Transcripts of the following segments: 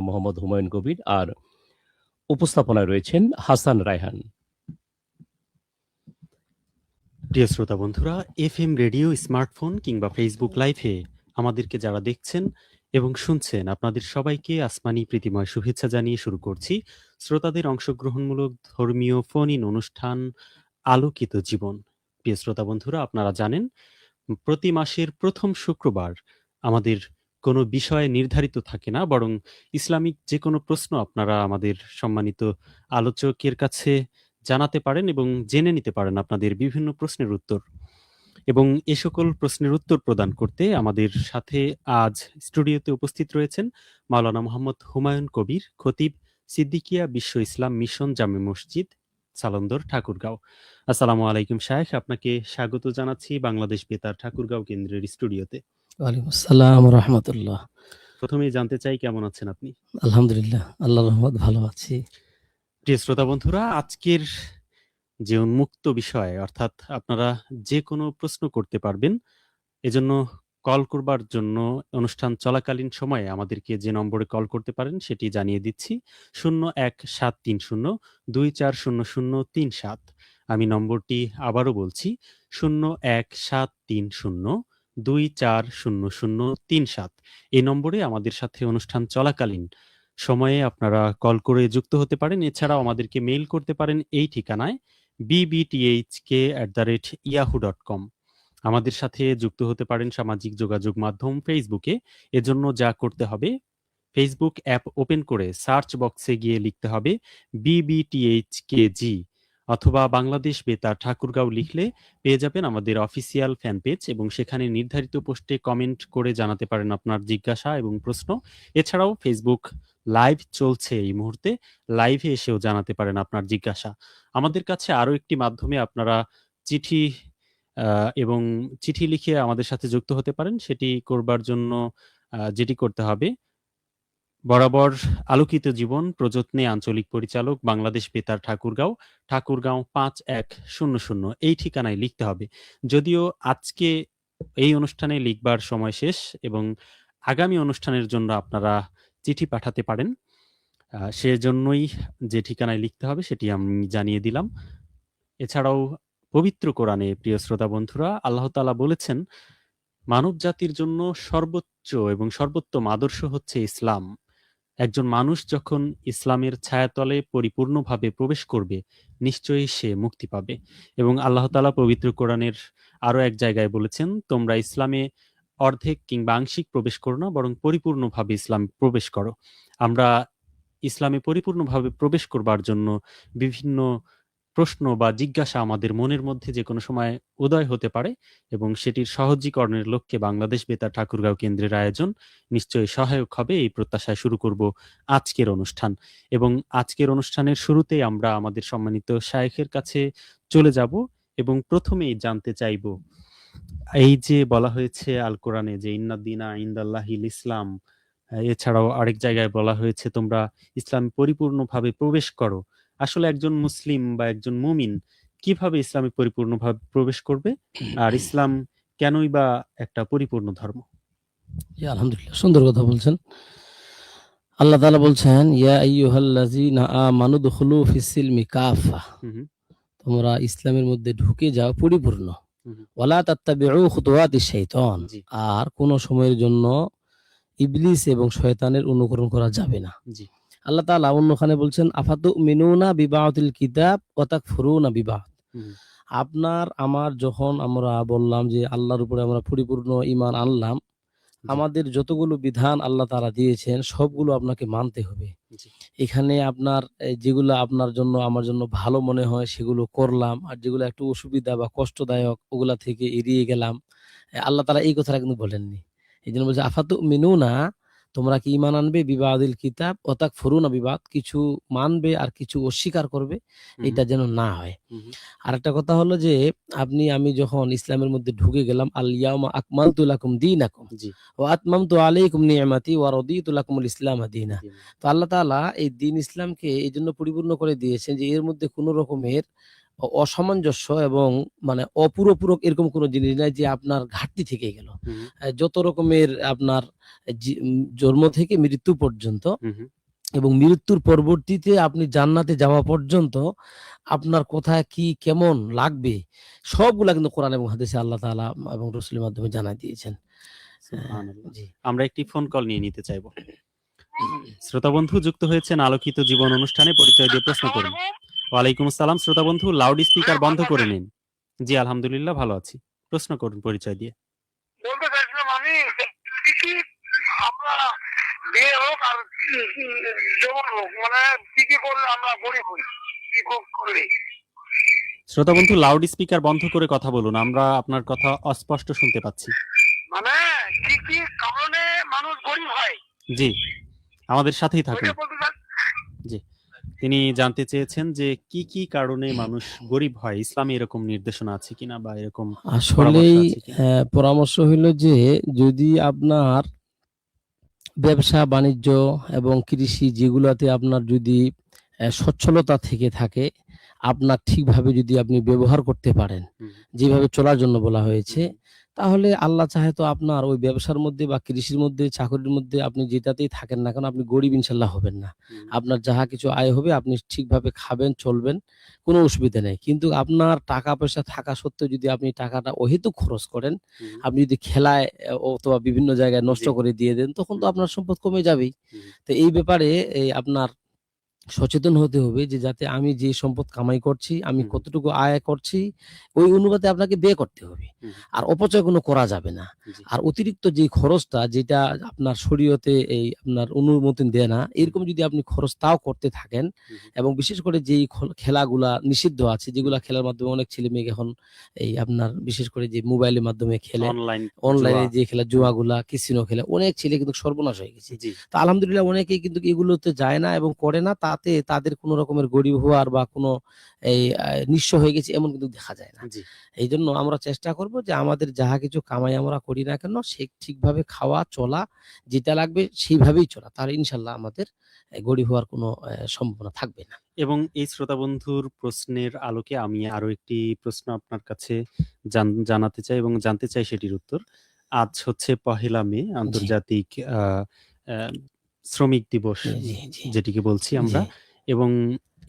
মোহাম্মদ হুমায়ুন কবির, আর উপস্থাপনায় রয়েছেন হাসান রায়হান। প্রিয় শ্রোতা বন্ধুরা, এফএম রেডিও, স্মার্টফোন কিংবা ফেসবুক লাইভে আমাদেরকে যারা দেখছেন এবং শুনছেন, আপনাদের সবাইকে আসমানি প্রীতিময় শুভেচ্ছা জানিয়ে শুরু করছি শ্রোতাদের অংশগ্রহণমূলক ধর্মীয় ফোন ইন অনুষ্ঠান আলোকিত জীবন। প্রিয় শ্রোতা বন্ধুরা, আপনারা জানেন প্রতি মাসের প্রথম শুক্রবার আমাদের কোনো বিষয় নির্ধারিত থাকে না, বরং ইসলামিক যে কোনো প্রশ্ন আপনারা আমাদের সম্মানিত আলোচকের কাছে জানাতে পারেন এবং জেনে নিতে পারেন আপনাদের বিভিন্ন প্রশ্নের উত্তর। এবং এ সকল প্রশ্নের উত্তর প্রদান করতে আমাদের সাথে আজ স্টুডিওতে উপস্থিত রয়েছেন মাওলানা মোহাম্মদ হুমায়ুন কবির, খতিব, সিদ্দিকিয়া বিশ্ব ইসলাম মিশন জামে মসজিদ, সালন্দর, ঠাকুরগাঁও। আসসালামু আলাইকুম শায়েখ, আপনাকে স্বাগত জানাচ্ছি বাংলাদেশ বেতার ঠাকুরগাঁও কেন্দ্রের স্টুডিওতে। ওয়ালাইকুম আসসালাম রহমতুল্লাহ। প্রথমেই জানতে চাই কেমন আছেন আপনি? আলহামদুলিল্লাহ, আল্লাহর রহমত ভালো আছি। প্রিয় শ্রোতা বন্ধুরা, আজকের যে উন্মুক্ত বিষয়, অর্থাৎ আপনারা যে কোনো প্রশ্ন করতে পারবেন, এজন্য কল করবার জন্য অনুষ্ঠান চলাকালীন সময়ে আমাদেরকে যে নম্বরে কল করতে পারেন সেটি জানিয়ে দিচ্ছি। 017302400037। আমি নম্বরটি আবারও বলছি, 017302400037। এই নম্বরে আমাদের সাথে অনুষ্ঠান চলাকালীন সময়ে আপনারা কল করে যুক্ত হতে পারেন। এছাড়াও আমাদেরকে মেইল করতে পারেন এই ঠিকানায় bbthk@yahoo.com। আমাদের সাথে যুক্ত হতে পারেন সামাজিক যোগাযোগ মাধ্যম ফেসবুকে। এজন্য যা করতে হবে, ফেসবুক অ্যাপ ওপেন করে সার্চ বক্সে গিয়ে লিখতে হবে BBTHKG, অথবা বাংলাদেশ বেতার ঠাকুরগাঁও লিখলে পেয়ে যাবেন আমাদের অফিসিয়াল ফ্যান পেজ, এবং সেখানে নির্ধারিত পোস্টে কমেন্ট করে জানাতে পারেন আপনার জিজ্ঞাসা এবং প্রশ্ন। এছাড়াও ফেসবুক লাইভ চলছে এই মুহূর্তে, লাইভে এসেও জানাতে পারেন আপনার জিজ্ঞাসা। আমাদের কাছে আরও একটি মাধ্যমে আপনারা চিঠি এবং চিঠি লিখে আমাদের সাথে যুক্ত হতে পারেন। সেটি করবার জন্য যেটি করতে হবে, বরাবর আলোকিত জীবন প্রযত্নে আঞ্চলিক পরিচালক বাংলাদেশ বেতার ঠাকুরগাঁও, ঠাকুরগাঁও 5100 এই ঠিকানায় লিখতে হবে। যদিও আজকে এই অনুষ্ঠানে লিখবার সময় শেষ, এবং আগামী অনুষ্ঠানের জন্য আপনারা চিঠি পাঠাতে পারেন। সেজন্যই যে ঠিকানায় লিখতে হবে সেটি আমি জানিয়ে দিলাম। এছাড়াও পবিত্র কোরআনে, প্রিয় শ্রোতা বন্ধুরা, আল্লাহ তাআলা বলেছেন মানব জাতির জন্য সর্বোচ্চ এবং সর্বোত্তম আদর্শ হচ্ছে ইসলাম। একজন মানুষ যখন ইসলামের ছায়াতলে পরিপূর্ণভাবে প্রবেশ করবে, নিশ্চয়ই সে মুক্তি পাবে। এবং আল্লাহ তাআলা পবিত্র কোরআনের আরো এক জায়গায় বলেছেন, তোমরা ইসলামে অর্ধেক কিংবা আংশিক প্রবেশ করো না, বরং পরিপূর্ণভাবে ইসলাম প্রবেশ করো। আমরা ইসলামে পরিপূর্ণভাবে প্রবেশ করবার জন্য বিভিন্ন প্রশ্ন বা জিজ্ঞাসা আমাদের মনের মধ্যে যে কোনো সময় উদয় হতে পারে, এবং সেটির সহজীকরণের লক্ষ্যে বাংলাদেশ বেতার ঠাকুরগাঁও কেন্দ্রের আয়োজন নিশ্চয়ই সহায়ক হবে, এই প্রত্যাশায় শুরু করব আজকের অনুষ্ঠান। এবং আজকের অনুষ্ঠানের শুরুতেই আমরা আমাদের সম্মানিত শায়েখের কাছে চলে যাব, এবং প্রথমেই জানতে চাইব, এই যে বলা হয়েছে আল কোরআনে যে ইন্নাদ্দিনা ইনদাল্লাহিল ইসলাম, এছাড়াও আরেক জায়গায় বলা হয়েছে তোমরা ইসলাম পরিপূর্ণভাবে প্রবেশ করো। আসলে একজন মুসলিম বা একজন মুমিন কিভাবে ইসলামে পরিপূর্ণভাবে প্রবেশ করবে, আর ইসলাম কেনই বা একটা পরিপূর্ণ ধর্ম? আলহামদুলিল্লাহ, সুন্দর কথা বলছেন। আল্লাহ তাআলা বলছেন, ইয়া আইয়ুহাল্লাযীনা আমানু দুখুলু ফিস-সিলমি কাফা, তোমরা ইসলামের মধ্যে ঢুকে যাও পরিপূর্ণ। ওয়ালা তাত্তাবিউ খুতুওয়াতিশ শাইতান, আর কোন সময়ের জন্য ইবলিস এবং শয়তানের অনুকরণ করা যাবে না। আল্লাহ তাআলা অন্যখানে বলছেন, আফাতুমিনুনা বিবাদিল কিতাব ওয়া তাকফুরুনা বিবাদ। আপনার আমার যখন আমরা বললাম যে আল্লাহর উপরে আমরা পরিপূর্ণ ঈমান আনলাম, আমাদের যতগুলো বিধান আল্লাহ তাআলা দিয়েছেন সবগুলো আপনাকে মানতে হবে। এখানে আপনার যেগুলো আপনার জন্য আমার জন্য ভালো মনে হয় সেগুলো করলাম, আর যেগুলো একটু অসুবিধা বা কষ্টদায়ক ওগুলা থেকে এড়িয়ে গেলাম। আল্লাহ তাআলা এই কথাটা কিন্তু বলেননি। এই জন্য বলছে আফাতুমিনুনা, তোমরা কি ঈমান আনবে বিবাদিল কিতাব ওয়া তাকফুরুনা বিবাদ, কিছু মানবে আর কিছু অস্বীকার করবে, এটা যেন না হয়। আরেকটা কথা হলো যে আমি যখন ইসলামের মধ্যে ঢুকে গেলাম, আল ইয়াউমা আকমালতু লাকুম দীনাকুম ওয়া আতমামতু আলাইকুম নি'মাতি ওয়া রাদিতু লাকুমুল ইসলাম দীনা। তো আল্লাহ তাআলা এই দ্বীন ইসলামকে এই জন্য পরিপূর্ণ করে দিয়েছেন যে এর মধ্যে কোনো রকমের অসামঞ্জস্য এবং মানে অপরিপূরক এরকম কোনো জিনিস নাই যে আপনার ঘাটতি থেকে গেল। হুম, যত রকমের আপনার জন্ম থেকে মৃত্যু পর্যন্ত হুম, হুম। এবং মৃত্যুর পরবর্তীতে আপনি জান্নাতে যাওয়া পর্যন্ত আপনার কোথায় কি কেমন লাগবে সবগুলা কিন্তু কোরআন এবং হাদিসে আল্লাহ তাআলা এবং রাসূলের মাধ্যমে জানায় দিয়েছেন। সুবহানাল্লাহ। জি। আমরা একটি ফোন কল নিয়ে নিতে চাইবো। শ্রোতা বন্ধু যুক্ত হয়েছেন আলোকিত জীবন অনুষ্ঠানে, পরিচয় দিয়ে প্রশ্ন করুন। ওয়ালাইকুম আসসালাম। শ্রোতা বন্ধু লাউড স্পিকার বন্ধ করে নিন। জি আলহামদুলিল্লাহ ভালো আছি। প্রশ্ন করুন পরিচয় দিয়ে। বলতে চাইছিলাম আমি কি আমরা বিয়ে হোক আর যেমন হোক মানে কি করলে আমরা গরিব হই, কি করলে? শ্রোতা বন্ধু লাউড স্পিকার বন্ধ করে কথা বলুন, আমরা আপনার কথা অস্পষ্ট শুনতে পাচ্ছি। মানে কি কারণে মানুষ গরিব হয় জি আমাদের সাথেই থাকুন। ওইটা বলতে চাই। জি তিনি জানতে চেয়েছেন যে কি কারণে মানুষ গরিব হয়, ইসলামে এরকম নির্দেশনা আছে কিনা বা এরকম আসলেই পরামর্শ আছে কিনা? পরামর্শ হইল যে যদি আপনার ব্যবসা বাণিজ্য এবং কৃষি যেগুলাতে আপনার যদি সচ্ছলতা থেকে থাকে, আপনার ঠিকভাবে যদি আপনি ব্যবহার করতে পারেন, হুম, যেভাবে চলার জন্য বলা হয়েছে, হুম, তাহলে আল্লাহ চাহে তো আপনার ওই ব্যবসার মধ্যে বা কৃষির মধ্যে, চাকরির মধ্যে আপনি যেটাতেই থাকেন না কেন, আপনি গরিব ইনশাল্লাহ হবেন না। হুম, আপনার যাহা কিছু আয় হবে আপনি ঠিকভাবে খাবেন, চলবেন, কোনো অসুবিধা নেই। কিন্তু আপনার টাকা পয়সা থাকা সত্ত্বেও যদি আপনি টাকাটা অহেতুক খরচ করেন, হুম, আপনি যদি খেলায় অথবা বিভিন্ন জায়গায় নষ্ট জি, করে দিয়ে দেন, তখন তো হুম, আপনার সম্পদ কমে যাবেই। হুম, তো এই ব্যাপারে আপনার সচেতন হতে হবে যে যাতে আমি যে সম্পদ কামাই করছি, আমি হুম, কতটুকু আয় করছি, ওই অনুপাতে আপনাকে ব্যয় করতে হবে। হুম, আর অপচয় কোনো করা যাবে না। জি, আর অতিরিক্ত যে খরচটা যেটা আপনার শরীয়তে এই আপনার অনুমতি দেয় না, এরকম যদি আপনি খরচ তাও করতে থাকেন হুম, এবং বিশেষ করে যেই খেলাগুলা নিষিদ্ধ আছে, হুম, যেগুলা খেলার মাধ্যমে অনেক ছেলেমেয়ে এখন এই আপনার বিশেষ করে যে মোবাইলের মাধ্যমে খেলে, অনলাইন জুয়া, অনলাইনে যে খেলা হুম, জুয়াগুলা, ক্যাসিনো খেলে, অনেক ছেলে কিন্তু সর্বনাশ হয়ে গেছে। জি, তো আলহামদুলিল্লাহ অনেকেই কিন্তু এগুলোতে যায় না এবং করে না। তাতে তাদের কোন রকমের গরিব হওয়ার বা কোন এই নিঃস্ব হয়ে গেছে এমন কিন্তু দেখা যায় না। জি, এইজন্য আমরা চেষ্টা করব যে আমাদের যাহা কিছু কামাই আমরা করি না কেন সে ঠিকভাবে খাওয়া, চলা, যেটা লাগবে সেইভাবেই চলা। তাহলে ইনশাআল্লাহ আমাদের গরিব হওয়ার কোন সম্ভাবনা থাকবে না। এবং এই শ্রোতা বন্ধুর প্রশ্নের আলোকে আমি আরো একটি প্রশ্ন আপনার কাছে জানাতে চাই এবং জানতে চাই সেটির উত্তর। আজ হচ্ছে ১লা মে জি, আন্তর্জাতিক আ আ শ্রমিক দিবস জি, জি, যেটিকে বলছি আমরা। জি, এবং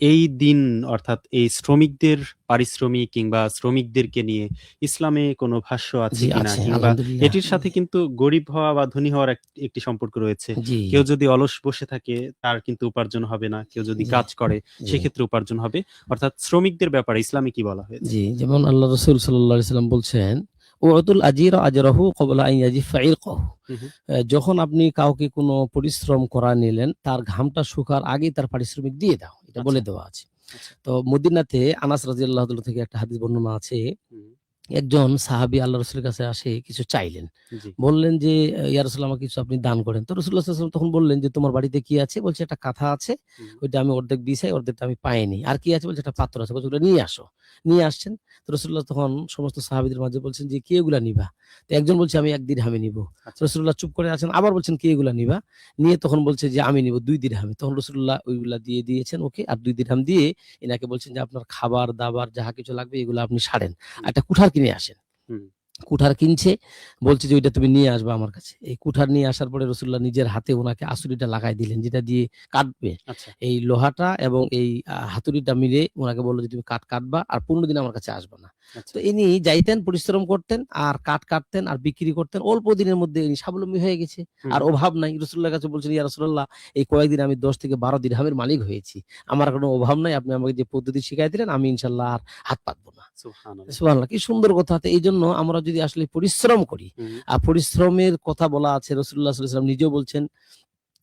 এই দিন অর্থাৎ এই শ্রমিকদের পারিশ্রমিক কিংবা শ্রমিকদেরকে নিয়ে ইসলামে কোনো ভাষ্য আছে জি কিনা? আছে কিংবা আলহামদুলিল্লাহ। এটির সাথে কিন্তু গরিব হওয়া বা ধনী হওয়ার একটি সম্পর্ক রয়েছে। জি, কেউ যদি অলস বসে থাকে তার কিন্তু উপার্জন হবে না। কেউ যদি জি, কাজ করে জি, সেক্ষেত্রে উপার্জন হবে। অর্থাৎ শ্রমিকদের ব্যাপারে ইসলামে কি বলা হয়েছে? জি। যেমন আল্লাহ রাসূল সাল্লাল্লাহু আলাইহি সাল্লাম বলছেন, "উ'তুল আজিরা আজরাহু ক্বাবলা আন ইয়াজিফা ইরকাহু।" হু, হু। যখন আপনি কাউকে কোনো পরিশ্রম করা নিলেন, তার ঘামটা শুকার আগেই তার পারিশ্রমিক দিয়ে দাও। এটা আচ্ছা, বলে দেওয়া আছে। আচ্ছা। তো মদিনাতে আনাস রাদিয়াল্লাহু তাআলা থেকে একটা হাদিস বর্ণনা আছে। হুম, একজন সাহাবী আল্লাহ রাসূলের কাছে আসে কিছু চাইলেন। জি, বললেন যে, ইয়া রাসূলুল্লাহ আমাকে কিছু আপনি দান করেন। তো রাসূলুল্লাহ সাল্লাল্লাহু আলাইহি ওয়াসাল্লাম তখন বললেন যে, "তোমার বাড়িতে কি আছে?" বলছে, "একটা কাঁথা আছে। হুম, ওইটা আমি অর্ধেক দিয়েছি, অর্ধেকটা আমি পাইনি। আর কি আছে?" বলছে, "একটা পাত্র আছে।" বলছে, "ওটা নিয়ে আসো।" নিয়ে আসছেন। তো রাসূলুল্লাহ তখন সমস্ত সাহাবীদের মাঝে বলছেন যে, "কে এগুলা নিবা?" তো একজন বলছে, "আমি ১ দিরহামে নিবো।" আচ্ছা, রাসূলুল্লাহ চুপ করে আছেন। আবার বলছেন, "কে এগুলা নিবা?" নিয়ে তখন বলছে যে, "আমি নিবো ২ দিরহামে।" তখন রাসূলুল্লাহ ওইগুলা দিয়ে দিয়েছেন ওকে। আর ২ দিরহাম দিয়ে এনাকে বলছেন যে, "আপনার খাবার-দাবার যাহা কিছু লাগবে এগুলা আপনি সারেন। হুম, আর একটা কুঠার কিনে আসেন।" হুম, কুঠার কিনছে, বলছে যে, "ওইটা তুমি নিয়ে আসবা আমার কাছে।" এই কুঠার নিয়ে আসার পরে রাসূলুল্লাহ নিজের হাতে উনাকে আছুরিটা লাগায় দিলেন, যেটা দিয়ে কাটবে। আচ্ছা, এই লোহাটা এবং এই হাতুড়িটা মিলে উনাকে বলল যে, "তুমি কাটবা আর ১৫ দিন আমার কাছে আসবা না।" আচ্ছা, তো ইনি যাইতেন, পরিশ্রম করতেন, আর কাটতেন আর বিক্রি করতেন। অল্প দিনের মধ্যে ইনি স্বাবলম্বী হয়ে গেছে। হুম, আর অভাব নাই। রাসূলুল্লাহর কাছে বলছেন, "ইয়া রাসূলাল্লাহ, এই কয়েকদিন আমি ১০ থেকে ১২ দিরহামের মালিক হয়েছি। আমার কোনো অভাব নাই। আপনি আমাকে যে পদ্ধতি শিখাই দিলেন, আমি ইনশাআল্লাহ আর হাত পাতব না।" সুবহানাল্লাহ। সুবহানাল্লাহ! কি সুন্দর কথা। তো এইজন্য আমরা যদি আসলে পরিশ্রম করি, হুম, পরিশ্রমের কথা বলা আছে রাসূলুল্লাহ সাল্লাল্লাহু আলাইহি ওয়াসাল্লাম নিজেও বলছেন,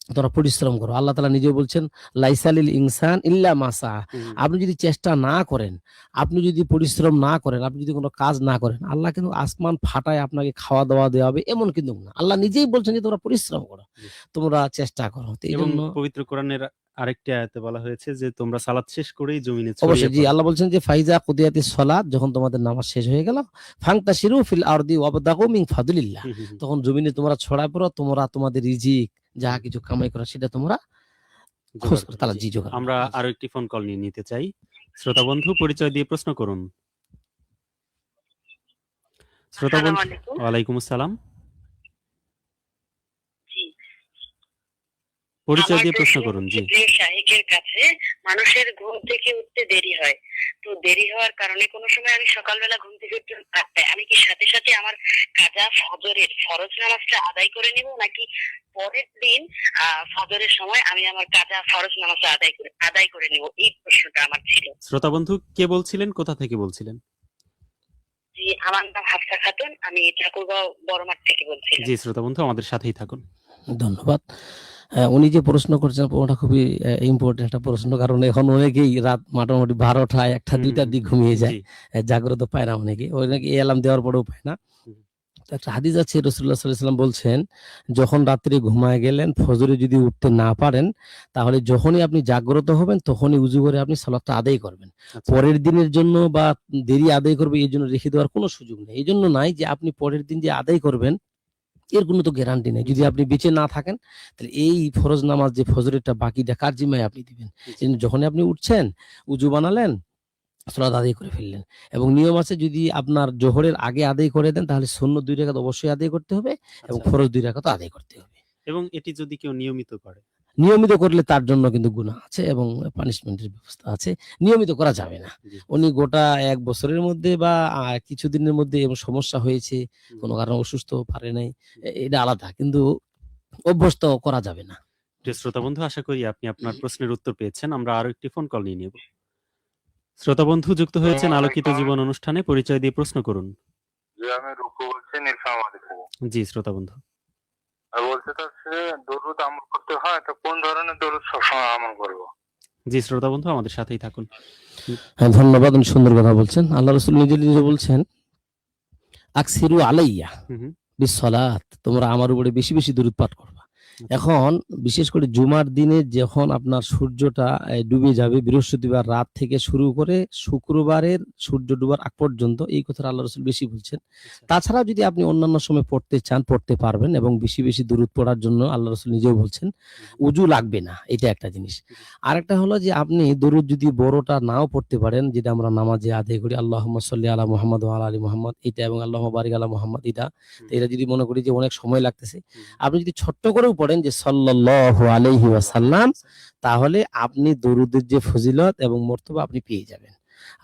তোমরা পরিশ্রম করো। আল্লাহ তাআলা নিজেও বলছেন, "লাইসা লিল ইনসান ইল্লা মা সাআ।" হুম, আপনি যদি চেষ্টা না করেন, আপনি যদি পরিশ্রম না করেন, আপনি যদি কোন কাজ না করেন, আল্লাহ কিন্তু আসমান ফাটায় আপনাকে খাওয়া-দাওয়া দেওয়া হবে এমন কিন্তু না। আল্লাহ নিজেই বলছেন যে, "তোমরা পরিশ্রম করো। জি। তোমরা চেষ্টা করো।" তো এবং এইজন্য পবিত্র কোরআনের আরেকটি আয়াতে বলা হয়েছে যে, "তোমরা সালাত শেষ করেই জমিনে ছড়িয়ে অবশ্যই জি, পড়ো।" আল্লাহ বলছেন যে, "ফাইজা কুদিয়াতিস সালাত", যখন তোমাদের নামাজ শেষ হয়ে গেল, "ফান্তাশিরু ফিল আরদি ওয়াবতাগু মিন ফাদলিল্লাহ", হুম, হুম, হুম। তখন জমিনে তোমরা ছড়ায় পড়ো, তোমরা তোমাদের রিজিক যাহা কিছু কামাই করা সেটা তোমরা খোঁজ জোগাড় করো। করো। তাহলে জি। জি জোগাড় করো। আমরা জি। আরো একটি ফোন কল নিয়ে নিতে চাই। শ্রোতা বন্ধু পরিচয় দিয়ে প্রশ্ন করুন। শ্রোতা আসসালামু বন্ধু, আলাইকুম। ওয়ালাইকুম আসসালাম। জি, পরিচয় আমার দিয়ে প্রশ্ন প্রশ্ন করুন। হচ্ছে জি যে শাহেকের কাছে মানুষের ঘুম থেকে উঠতে দেরি হয়, তো দেরি হওয়ার কারণে কোনো সময় আমি সকালবেলা ঘুম থেকে উঠতে 8টায়, আমি কি সাথে সাথে আমার কাজা ফজরের ফরজ নামাজটা আদায় করে নিব, নাকি পরের দিন ফজরের সময় আমি আমার কাজা ফরজ নামাজটা আদায় করে নিব? এই প্রশ্নটা আমার ছিল। শ্রোতা বন্ধু, কে বলছিলেন, কোথা থেকে বলছিলেন? জি, আমার নাম হাফসা খাতুন, আমি ঠাকুরগাঁও বড়মাঠ থেকে বলছিলাম। জি শ্রোতা বন্ধু, আমাদের সাথেই থাকুন। ধন্যবাদ। উনি যে প্রশ্ন করছেন ওটা খুবই ইম্পর্টেন্ট একটা প্রশ্ন, কারণ এখন অনেকেই রাত মোটামুটি 12টা 1টা 2টার দিক ঘুমিয়ে যায়, জি জাগ্রত পায় না অনেকে, অনেকে অ্যালার্ম দেওয়ার পরেও পায় না। হুম। তো একটা হাদিস আছে, রাসূলুল্লাহ সাল্লাল্লাহু আলাইহি ওয়াসাল্লাম বলছেন, যখন রাত্রে ঘুমায় গেলেন ফজরে যদি উঠতে না পারেন, তাহলে যখনই আপনি জাগ্রত হবেন তখনই উযু করে আপনি সালাতটা আদায় করবেন। আচ্ছা, পরের দিনের জন্য বা দেরি আদায় করবে এই জন্য রেখে দেওয়ার কোনো সুযোগ নেই। এই জন্য নাই যে আপনি পরের দিন যে আদায় করবেন এর কোনো তো গ্যারান্টি নেই। যদি জি আপনি বেঁচে না থাকেন, তাহলে এই ফরজ নামাজ যে ফজরেরটা বাকিটা কার জিম্মায় আপনি দিবেন? জি এজন্য যখনই আপনি উঠছেন, উযু বানালেন, সালাত আদায় করে ফেললেন। এবং নিয়ম আছে, যদি আপনার জোহরের আগে আদায় করে দেন তাহলে সুন্নত 2 রাকাত অবশ্যই আদায় করতে হবে এবং আচ্ছা। ফরজ 2 রাকাতও আদায় করতে হবে। এবং এটি যদি কেউ নিয়মিত করে? নিয়মিত করলে তার জন্য কিন্তু গুনাহ আছে এবং পানিশমেন্টের ব্যবস্থা আছে। নিয়মিত করা যাবে না। জি উনি গোটা 1 বছরের মধ্যে বা কিছুদিনের মধ্যে এমন সমস্যা হয়েছে, হুম, কোনো কারণে অসুস্থ পারে নাই, এটা আলাদা। কিন্তু অভ্যস্ত করা যাবে না। প্রিয় শ্রোতা বন্ধু, আশা করি আপনি আপনার প্রশ্নের উত্তর পেয়েছেন। আমরা আরো একটি ফোন কল নিয়ে নেব। শ্রোতা বন্ধু যুক্ত হয়েছেন আলোকিত জীবন অনুষ্ঠানে, পরিচয় দিয়ে প্রশ্ন করুন। যে আমি রুকু বলছি নীলফামারী থেকে। জি শ্রোতা বন্ধু। আর বলতে চাচ্ছি দরুদ আমল করতে হয়, তো কোন ধরনের দরুদ সবসময় আমল করবো? জি শ্রোতা বন্ধু, আমাদের সাথেই থাকুন। হ্যাঁ, ধন্যবাদ। উনি সুন্দর কথা বলছেন। আল্লাহ রাসূল নিজে বলছেন, আকসিরু আলাইয়া হুম হুম, বিসসালাত, তোমরা আমার উপরে বেশি বেশি দরুদ পাঠ করবা। আচ্ছা, এখন বিশেষ করে জুমার দিনে যখন আপনার সূর্যটা ডুবে যাবে, বৃহস্পতিবার রাত থেকে শুরু করে শুক্রবারের সূর্য ডুবার আগ পর্যন্ত, এই কথাটা আল্লাহ রাসূল বেশি বলছেন। আচ্ছা, তাছাড়া যদি আপনি অন্যান্য সময় পড়তে চান পড়তে পারবেন, এবং বেশি বেশি দরুদ পড়ার জন্য আল্লাহ রাসূল নিজেও বলছেন, হুম, উযু লাগবে না, এটা একটা জিনিস। জি, আরেকটা হলো যে আপনি দরুদ যদি বড়টা নাও পড়তে পারেন, যেটা আমরা নামাজে আদায় করি, আল্লাহুম্মা সাল্লি আলা মুহাম্মাদ ওয়া আলা আলি মুহাম্মাদ, এটা, এবং আল্লাহুম্মা বারিক আলা মুহাম্মাদ, এটা। তো হুম, এটা যদি মনে করি যে অনেক সময় লাগতেছে, হুম, আপনি যদি ছোট্ট করেও পড়েন যে সাল্লাল্লাহু আলাইহি ওয়াসাল্লাম, তাহলে আপনি দরুদের যে ফজিলত এবং মর্তবা আপনি পেয়ে যাবেন।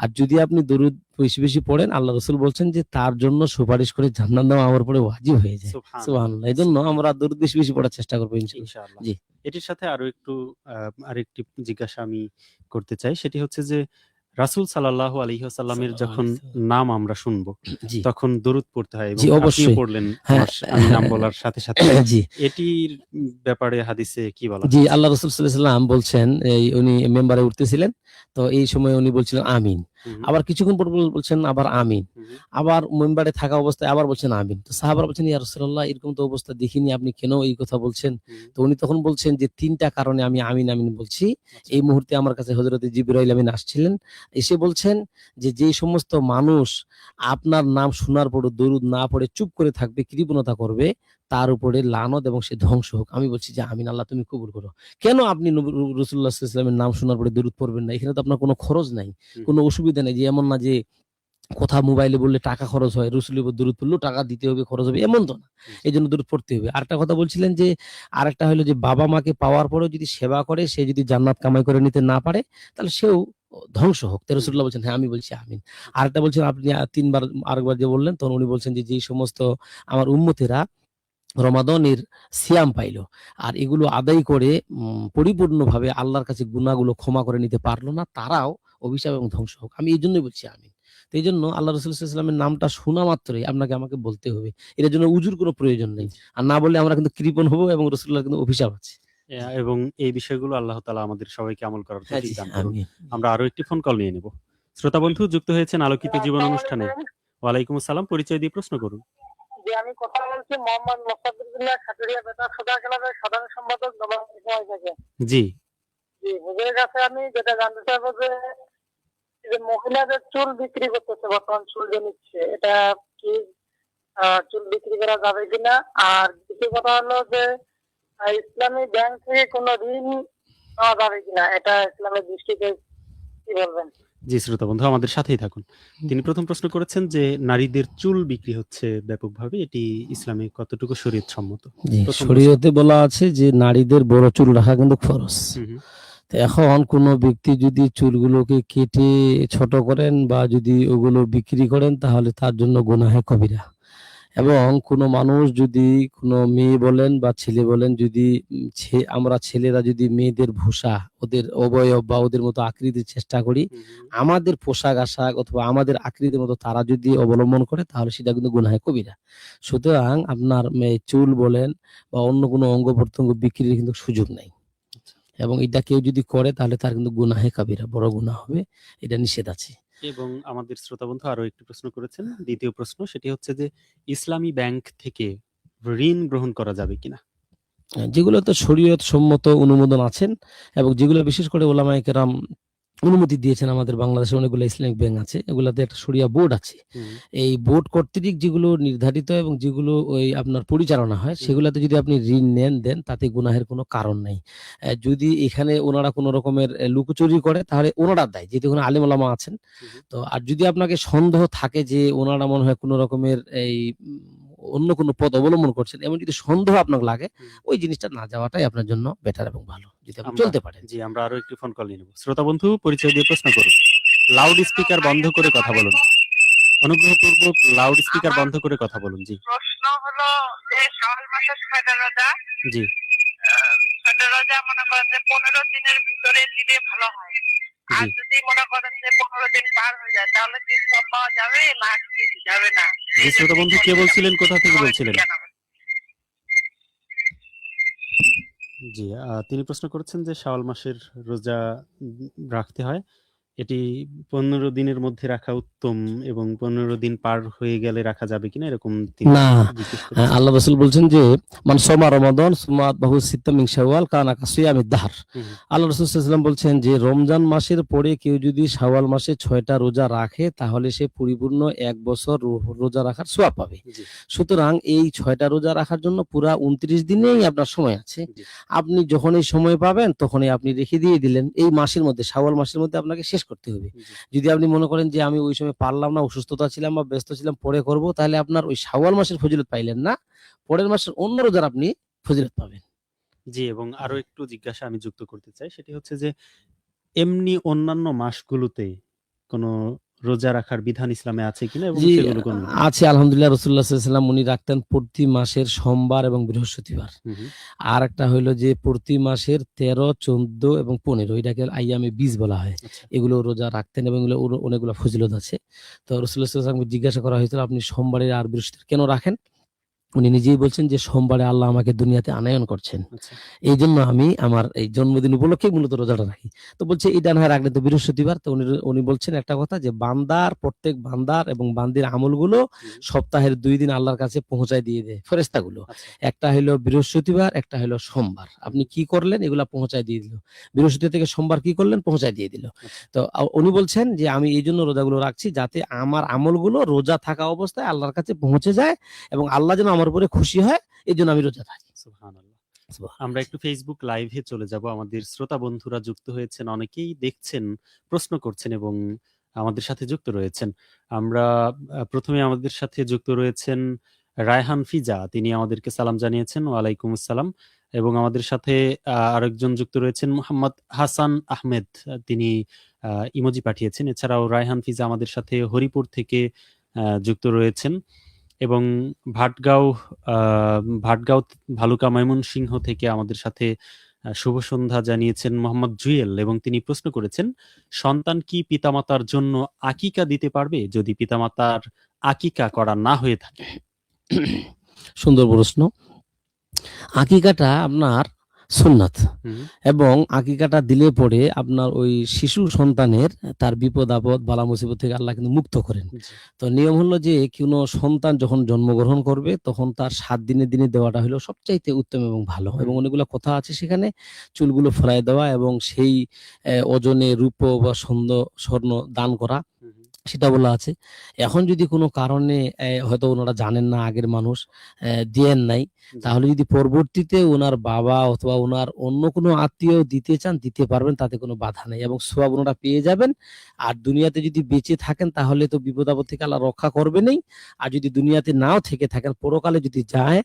আর যদি আপনি দরুদ বেশি বেশি পড়েন, আল্লাহ রাসূল বলছেন যে তার জন্য সুপারিশ করে জান্নাত দেওয়া আমার উপরে ওয়াজিব হয়ে যায়। সুবহানাল্লাহ, সুবহানাল্লাহ। এজন্য আমরা দরুদ বেশি বেশি পড়ার চেষ্টা করব ইনশাআল্লাহ। ইনশাআল্লাহ। জি। এটির সাথে আরো একটু আরেকটি জিজ্ঞাসা আমি করতে চাই। সেটি হচ্ছে যে রাসূল সাল্লাল্লাহু আলাইহি ওয়াসাল্লামের সাল্লাল্লাহু যখন আলাইহি ওয়াসাল্লাম। নাম আমরা শুনবো, জি। তখন দরুদ পড়তে হয় এবং জি, আপনিও অবশ্যই। পড়লেন হ্যাঁ, আমি নাম বলার সাথে সাথে। জি। এটির ব্যাপারে হাদিসে কি বলা জি, হয়েছে? আল্লাহ রাসূল সাল্লাল্লাহু আলাইহি ওয়াসাল্লাম বলছেন, উনি মেম্বারে উঠতেছিলেন। তো এই সময় উনি বলছিলেন আমিন। হুম, হুম, আবার কিছুক্ষণ পর বলছেন আবার আমিন। হুম, হুম, আবার মেম্বারে থাকা অবস্থায় আবার বলছেন আমিন। তো সাহাবারা বলছেন, ইয়া রাসূলুল্লাহ, এরকম তো অবস্থা দেখিনি, আপনি কেন এই কথা বলছেন? হুম, তো উনি তখন বলছেন যে ৩টা কারণে আমি আমিন আমিন বলছি। আচ্ছা, এই মুহূর্তে আমার কাছে হযরত জিবরাইল আমিন আসছিলেন। এসে বলছেন যে, যেই সমস্ত মানুষ আপনার নাম শোনার পরও দরুদ না পড়ে চুপ করে থাকবে, কৃপণতা করবে, তার উপরে লানত এবং সে ধ্বংস হোক। আমি বলছি যে আমিন, আল্লাহ তুমি কবুল করো। কেন আপনি রাসূলুল্লাহ সাল্লাল্লাহু আলাইহি ওয়াসাল্লামের নাম শোনার পরে দরুদ পড়বেন না? এখানে তো আপনার কোনো খরচ নাই, হুম, কোনো অসুবিধা নেই। যে এমন না যে কোথাও মোবাইলে বললে টাকা খরচ হয়, রাসূলের উপর দরুদ পড়লেও টাকা দিতে হবে, খরচ হবে, এমন তো না। জি, এজন্য দরুদ পড়তে হবে। আরেকটা কথা বলছিলেন যে, আরেকটা হলো যে বাবা-মাকে পাওয়ার পরেও যদি সেবা করে, সে যদি জান্নাত কামাই করে নিতে না পারে, তাহলে সেও ধ্বংস হোক। তো হুম, রাসূলুল্লাহ বলছেন, হ্যাঁ আমি বলছি আমিন। আরেকটা বলছেন, আপনি ৩ বার আরেকবার যে বললেন, তখন উনি বলছেন যে, যেই সমস্ত আমার উম্মতেরা রমাদানের সিয়াম পাইলো, আর এগুলো আদায় করে পরিপূর্ণভাবে আল্লাহর কাছে গুনাহগুলো ক্ষমা করে নিতে পারলো না, তারাও অভিশাপ এবং ধ্বংস হোক। আমি এইজন্যই বলছি আমিন। তো এইজন্য আল্লাহ রাসূল সাল্লাল্লাহু আলাইহি ওয়াসাল্লামের নামটা শোনা মাত্রই আমাকে বলতে হবে। এটার জন্য উযুর কোনো প্রয়োজন নেই। জি। আর না বললে আমরা কিন্তু কৃপণ হবো এবং রাসূলুল্লাহর কিন্তু অভিশাপ আছে। এবং এই বিষয়গুলো আল্লাহ তাআলা আমাদের সবাইকে আমল করার হ্যাঁ, তৌফিক জি, দান করুন। আমিন। আমরা আরো একটি ফোন কল নিয়ে নেব। শ্রোতা বন্ধু যুক্ত হয়েছেন আলোকিত জীবন আসসালামু অনুষ্ঠানে। আলাইকুম। ওয়ালাইকুম আসসালাম, পরিচয় দিয়ে প্রশ্ন করুন। যে আমি কথা বলছি মোহাম্মদ মোস্তাফিজুল্লাহ, খাতুরিয়া বেতার সুদা ক্লাবের সাধারণ সম্পাদক নবাবগঞ্জ থেকে। জি, জি, হুজুরের কাছে আমি যেটা জানতে চাইবো যে, এই যে মহিলাদের চুল বিক্রি করতেছে, বর্তমান চুল যে নিচ্ছে, এটা কি চুল বিক্রি করা যাবে কিনা? আর দ্বিতীয় কথা হলো যে, ইসলামী ব্যাংক থেকে কোনো ঋণ নেওয়া যাবে কিনা? এটা ইসলামের দৃষ্টিতে কি বলবেন? জি শ্রোতা বন্ধু আমাদের সাথেই থাকুন। তিনি প্রথম প্রশ্ন করেছেন যে নারীদের চুল বিক্রি হচ্ছে ব্যাপকভাবে, এটি ইসলামে কতটুকু শরীয়ত সম্মত? জি, প্রথম প্রশ্ন। শরীয়তে বলা আছে যে নারীদের বড় চুল রাখা কিন্তু ফরজ। হুম হুম। তো এখন কোনো ব্যক্তি যদি চুলগুলোকে কেটে ছোট করেন বা যদি ওগুলো বিক্রি করেন তাহলে তার জন্য গুনাহে কবিরা। এবং কোনো মানুষ যদি কোনো মেয়ে বলেন বা ছেলে বলেন যদি আমরা ছেলেরা যদি মেয়েদের ভূষা, ওদের অবয়ব বা ওদের মতো আকৃতির চেষ্টা করি, হুম হুম। আমাদের পোশাক আশাক অথবা আমাদের আকৃতির মতো তারা যদি অবলম্বন করে তাহলে সেটা কিন্তু গুনাহে কবিরা। সুতরাং আপনার চুল বলেন বা অন্য কোনো অঙ্গ প্রত্যঙ্গ বিক্রির কিন্তু সুযোগ নাই। আচ্ছা। এবং এটা কেউ যদি করে তাহলে তার কিন্তু গুনাহে কাবিরা, বড় গুনাহ হবে, এটা নিষেধ আছে। এবং আমাদের শ্রোতা বন্ধু আরো একটি প্রশ্ন করেছেন, দ্বিতীয় প্রশ্ন, সেটি হচ্ছে যে ইসলামী ব্যাংক থেকে ঋণ গ্রহণ করা যাবে কিনা? যেগুলোতে শরীয়ত সম্মত অনুমোদন আছেন এবং যেগুলো বিশেষ করে ওলামায়ে কেরাম অনুমতি দিয়েছেন, আমাদের বাংলাদেশে অনেকগুলো ইসলামিক ব্যাংক আছে, এগুলাতে একটা শরিয়া বোর্ড আছে। হুম এই বোর্ড কর্তৃক যেগুলো নির্ধারিত এবং যেগুলো ওই আপনার পরিচালনা হয় হুম। সেগুলাতে যদি আপনি ঋণ দেন তাতে গুনাহের কোনো কারণ নাই। যদি এখানে ওনারা কোনো রকমের লুকোচুরি করে তাহলে ওনারা দায়, যেহেতু ওখানে আলেম ওলামা আছেন। হুম হুম। তো আর যদি আপনাকে সন্দেহ থাকে যে ওনারা মনে হয় কোনো রকমের এই অন্য কোনো পথ অবলম্বন করছেন, এমন যদি সন্দেহ আপনার লাগে হুম। ওই জিনিসটা না যাওয়াটাই আপনার জন্য বেটার এবং ভালো, যদি আপনি আমরা চলতে পারেন। জি আমরা আরো একটি ফোন কল নিয়ে নেব। শ্রোতা বন্ধু পরিচয় দিয়ে প্রশ্ন করুন। লাউড স্পিকার বন্ধ করে কথা বলুন। অনুগ্রহপূর্বক লাউড স্পিকার বন্ধ করে কথা বলুন। জি প্রশ্ন হলো যে শাওয়াল মাসের 6টা রোজা, জি 6টা রোজা মনে করেন যে 15 দিনের ভিতরে দিলে ভালো হয়। আর জি যদি মনে করেন যে 15 দিন পার হয়ে যায় তাহলে কি সব পাওয়া যাবে না কি যাবে না? জি শ্রোতা বন্ধু কে বলছিলেন, কোথা থেকে বলছিলেন? জি তিনি প্রশ্ন করেছেন যে শাওয়াল মাসের রোজা রাখতে হয়, এটি 15 দিনের মধ্যে রাখা উত্তম এবং 15 দিন পার হয়ে গেলে রাখা যাবে কিনা এরকম তিনি না, জিজ্ঞেস করেছেন। আল্লাহ রাসূল বলছেন যে মান সামা রমাদান সুম্মা আতবাহু সিত্তা মিন শাওয়াল কানা কাসিয়ামিদ দাহর। হুম হুম। আল্লাহ রাসূল সাল্লাল্লাহু আলাইহি ওয়াসাল্লাম বলছেন যে রমজান মাসের পরে কেউ যদি শাওয়াল মাসে 6টা রোজা রাখে তাহলে সে পরিপূর্ণ 1 বছর রোজা রাখার সওয়াব পাবে। জি সুতরাং এই 6টা রোজা রাখার জন্য পুরা 29 দিনেই আপনার সময় আছে। জি আপনি যখনই সময় পাবেন তখনই আপনি রেখে দিয়ে দিলেন। এই মাসের মধ্যে, শাওয়াল মাসের মধ্যে আপনাকে শেষ করতে হবে। জি যদি আপনি মনে করেন যে আমি ওই সময় পারলাম না, অসুস্থতা ছিলাম বা ব্যস্ত ছিলাম, পরে করব, তাহলে আপনার ওই শাওয়াল মাসের ফজিলত পাইলেন না, পরের মাসের অন্য রোজার আপনি ফজিলত পাবেন। জি এবং আরো একটু জিজ্ঞাসা আমি যুক্ত করতে চাই, সেটি হচ্ছে যে এমনি অন্যান্য মাসগুলোতে কোনো রোজা রাখার বিধান ইসলামে আছে কিনা এবং জি, সেগুলো কোনগুলো? আছে আলহামদুলিল্লাহ। রাসূলুল্লাহ সাল্লাল্লাহু আলাইহি ওয়াসাল্লাম উনি রাখতেন প্রতি মাসের সোমবার এবং বৃহস্পতিবার। হুম হুম। আর একটা হইলো যে প্রতি মাসের 13, 14 এবং 15, এটাকে আইয়ামে বীজ বলা হয়। আচ্ছা এগুলো রোজা রাখতেন এবং এগুলো অনেকগুলো ফজিলত আছে। তো রাসূলুল্লাহ সাল্লাল্লাহু আলাইহি ওয়াসাল্লামকে জিজ্ঞাসা করা হয়েছিল আপনি সোমবারে আর বৃহস্পতিবার কেন রাখেন? উনি নিজেই বলছেন যে সোমবারে আল্লাহ আমাকে দুনিয়াতে আনয়ন করছেন। আচ্ছা এইজন্য আমি আমার এই জন্মদিন উপলক্ষে মূলত রোজাটা রাখি। তো বলছে এটা না হয় রাখলে তো বৃহস্পতিবার। তো উনি বলছেন একটা কথা যে প্রত্যেক বান্দার এবং বান্দির আমলগুলো হুম, সপ্তাহের 2 দিন আল্লাহর কাছে পৌঁছায় দিয়ে দেয় ফেরেশতাগুলো। আচ্ছা একটা হইলো বৃহস্পতিবার, একটা হইলো সোমবার। আপনি কি করলেন এগুলা পৌঁছায় দিয়ে দিল। বৃহস্পতি থেকে সোমবার কি করলেন পৌঁছায় দিয়ে দিল। আচ্ছা তো উনি বলছেন যে আমি এইজন্য রোজাগুলো রাখছি যাতে আমার আমলগুলো রোজা থাকা অবস্থায় আল্লাহর কাছে পৌঁছে যায় এবং আল্লাহ যেন আমার উপরে খুশি হয়, এজন্য আমি রোজা থাকি। সুবহানাল্লাহ। আমরা একটু ফেসবুক লাইভে চলে যাব। আমাদের শ্রোতা বন্ধুরা যুক্ত হয়েছেন, অনেকেই দেখছেন, প্রশ্ন করছেন এবং আমাদের সাথে যুক্ত রয়েছেন। আমরা প্রথমে আমাদের সাথে যুক্ত রয়েছেন রায়হান ফিজা, তিনি আমাদেরকে সালাম জানিয়েছেন। ওয়ালাইকুম আসসালাম। এবং আমাদের সাথে আরেকজন যুক্ত রয়েছেন মোহাম্মদ হাসান আহমেদ, তিনি ইমোজি পাঠিয়েছেন। এছাড়াও রায়হান ফিজা আমাদের সাথে হরিপুর থেকে যুক্ত রয়েছেন এবং ভাটগাঁও ভাটগাঁও ভালুকা ময়মনসিংহ থেকে আমাদের সাথে শুভ সন্ধ্যা জানিয়েছেন মোহাম্মদ জুয়েল এবং তিনি প্রশ্ন করেছেন সন্তান কি পিতামাতার জন্য আকিকা দিতে পারবে যদি পিতামাতার আকিকা করা না হয়ে থাকে? সুন্দর প্রশ্ন। আকিকাটা আপনার সুন্নাত হুম, এবং আকিকাটা দিলে পরে আপনার ওই শিশু সন্তানের তার বিপদ আপদ বালা মুসিবত থেকে আল্লাহ কিন্তু মুক্ত করেন। জি, তো নিয়ম হলো যে কোনো সন্তান যখন জন্মগ্রহণ করবে তখন তার 7 দিনে দিনে দেওয়াটা হলো সবচাইতে উত্তম এবং ভালো এবং হুম, অনেকগুলো কথা আছে সেখানে, চুলগুলো ফেলায় দেওয়া এবং সেই ওজনে রূপো বা স্বর্ণ দান করা, হুম, হুম, সেটা বলা আছে। এখন যদি কোনো কারণে হয়তো ওনারা জানেন না, আগের মানুষ দেন নাই, জি। তাহলে যদি পরবর্তীতে ওনার বাবা অথবা ওনার অন্য কোনো আত্মীয় দিতে চান, দিতে পারবেন, তাতে কোনো বাধা নেই এবং সওয়াব ওনারা পেয়ে যাবেন। আর দুনিয়াতে যদি বেঁচে থাকেন তাহলে তো বিপদ-আপদ থেকে আল্লাহ রক্ষা করবেনই। আর যদি দুনিয়াতে নাও থেকে থাকেন, পরকালে যদি যায়,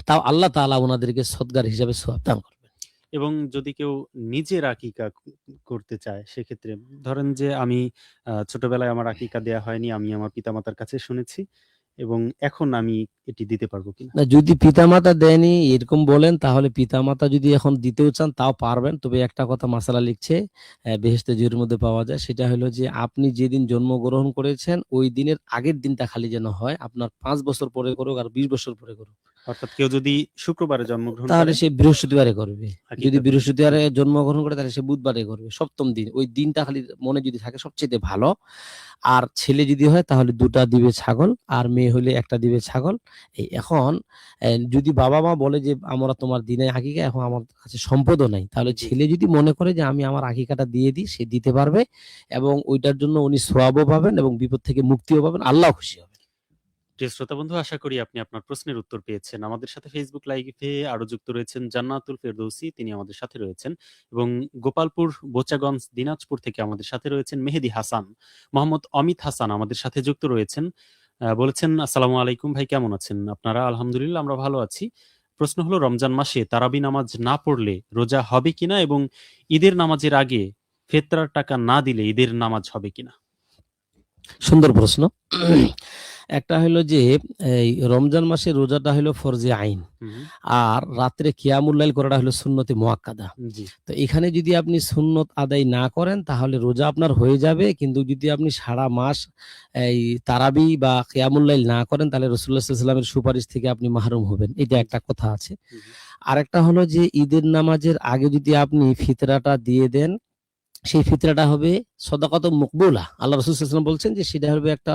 তাও আল্লাহ তাআলা ওনাদেরকে সদকার হিসাবে সওয়াব দান করবেন। এবং যদি কেউ নিজের আকিকা করতে চায়, সেক্ষেত্রে ধরেন যে আমি ছোটবেলায় আমার আকিকা দেয়া হয়নি, আমি আমার পিতামাতার কাছে শুনেছি এবং এখন আমি এটি দিতে পারবো কিনা? না, যদি পিতামাতা দেয়নি এরকম বলেন, তাহলে পিতামাতা যদি এখন দিতেও চান তাও পারবেন। তবে একটা কথা মাসালা লিখছে, বেহেশতে জুরের মধ্যে পাওয়া যায়, সেটা হলো যে আপনি যেদিন জন্মগ্রহণ করেছেন ওই দিনের আগের দিনটা খালি যেন হয়, আপনার 5 বছর পরে করুক আর 20 বছর পরে করুক। অর্থাৎ কেউ যদি শুক্রবারে জন্মগ্রহণ তাহলে করে সে বৃহস্পতিবারে করবে। যদি আকিকা করবে। বৃহস্পতিবারে জন্মগ্রহণ করে তাহলে সে বুধবারে করবে, ৭ম দিন। ওই দিনটা খালি মনে যদি থাকে সবচাইতে ভালো। আর ছেলে যদি হয় তাহলে 2টা দিবে ছাগল, আর মেয়ে হলে 1টা দিবে ছাগল। এখন যদি বাবা-মা বলে যে আমরা তোমার দিনে আকিকা, এখন আমার কাছে সম্পদও নাই, তাহলে জি। ছেলে যদি মনে করে যে আমি আমার আকিকাটা দিয়ে দিই, সে দিতে পারবে এবং ওইটার জন্য উনি সওয়াবও পাবেন এবং বিপদ থেকে মুক্তিও পাবেন, আল্লাহ খুশি হবেন। প্রিয় শ্রোতা বন্ধু, আশা করি আপনি আপনার প্রশ্নের উত্তর পেয়েছেন। আমাদের সাথে ফেসবুক লাইভে আরো যুক্ত রয়েছেন জান্নাতুল ফেরদৌসী, তিনি আমাদের সাথে রয়েছেন এবং গোপালপুর, বোচাগঞ্জ, দিনাজপুর থেকে আমাদের সাথে রয়েছেন মেহেদী হাসান। মোহাম্মদ অমিত হাসান আমাদের সাথে যুক্ত রয়েছেন। বলেছেন, আসসালামু আলাইকুম ভাই, কেমন আছেন আপনারা? আলহামদুলিল্লাহ, আমরা ভালো আছি। প্রশ্ন হলো, রমজান মাসে তারাবি নামাজ না পড়লে রোজা হবে কিনা এবং ঈদের নামাজের আগে ফেতরার টাকা না দিলে ঈদের নামাজ হবে কিনা? সুন্দর প্রশ্ন। একটা হলো যে এই রমজান মাসে রোজাটা হলো ফরজে আইন, হুম, আর রাত্রে কিয়ামুল লাইল করাটা হলো সুন্নতে মুআক্কাদা। জি, তো এখানে যদি আপনি সুন্নত আদায় না করেন তাহলে রোজা আপনার হয়ে যাবে, কিন্তু যদি আপনি সারা মাস এই তারাবি বা কিয়ামুল লাইল না করেন তাহলে রাসূলুল্লাহ সাল্লাল্লাহু আলাইহি ওয়াসাল্লামের সুপারিশ থেকে আপনি মাহরুম হবেন। এটা একটা কথা আছে। হুম, আরেকটা হলো যে ঈদের নামাজের আগে যদি আপনি ফিতরাটা দিয়ে দেন, সেই ফিতরাটা হবে সদাকাতুম মাকবুলা। আল্লাহ রাসূল সাল্লাল্লাহু আলাইহি ওয়াসাল্লাম বলছেন যে সেটা হবে একটা